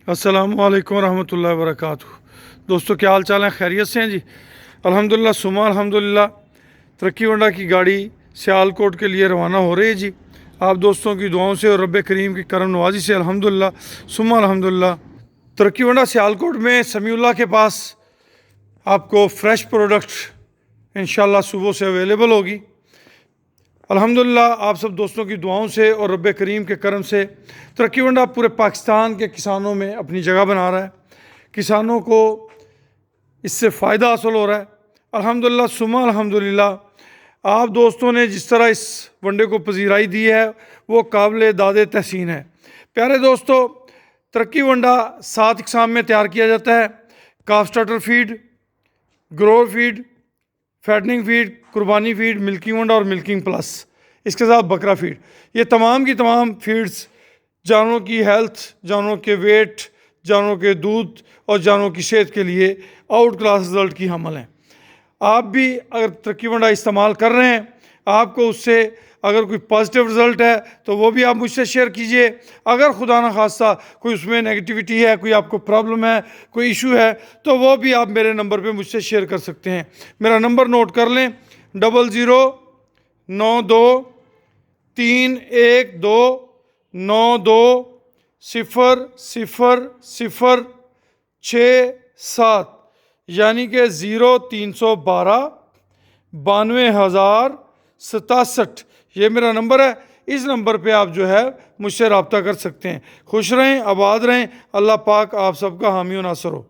अस्सलामुअलैकुम रहमतुल्लाहि व बरकातुहू। दोस्तों क्या हाल चाल है, खैरियत से हैं जी। अल्हम्दुलिल्लाह सुमा अल्हम्दुलिल्लाह। तरक्की वंडा की गाड़ी सियालकोट के लिए रवाना हो रही है जी। आप दोस्तों की दुआओं से और रब्बे करीम की करम नवाजी से अल्हम्दुलिल्लाह सुमा अल्हम्दुलिल्लाह। तरक्की वंडा सियालकोट में समीउल्लाह के पास आपको फ़्रेश प्रोडक्ट इंशाल्लाह सुबह से अवेलेबल होगी। अल्हम्दुलिल्लाह आप सब दोस्तों की दुआओं से और रब्बे करीम के करम से तरक्की वंडा पूरे पाकिस्तान के किसानों में अपनी जगह बना रहा है। किसानों को इससे फ़ायदा हासिल हो रहा है। अल्हम्दुलिल्लाह सुमा अल्हम्दुलिल्लाह। आप दोस्तों ने जिस तरह इस वनडे को पजीराई दी है वो काबिल दादे तहसीन है। प्यारे दोस्तों, तरक्की वंडा 7 इकसाम में तैयार किया जाता है। काफ starter feed, Grover feed, fattening feed, कुर्बानी फीड, मिल्किंग वंडा और मिल्किंग प्लस, इसके साथ बकरा फीड। ये तमाम की तमाम फीड्स जानवरों की हेल्थ, जानवरों के वेट, जानवरों के दूध और जानवरों की सेहत के लिए आउट क्लास रिजल्ट की हामिल हैं। आप भी अगर तरक्की वंडा इस्तेमाल कर रहे हैं, आपको उससे अगर कोई पॉजिटिव रिज़ल्ट है तो वो भी आप मुझसे शेयर कीजिए। अगर खुदा न खास्ता कोई उसमें नेगेटिविटी है, कोई आपको प्रॉब्लम है, कोई इशू है, तो वो भी आप मेरे नंबर पे मुझसे शेयर कर सकते हैं। मेरा नंबर नोट कर लें, 009231200067, यानी कि 0312 92,067। ये मेरा नंबर है। इस नंबर पे आप जो है मुझसे रब्ता कर सकते हैं। खुश रहें, आबाद रहें। अल्लाह पाक आप सबका हामी व नासर हो।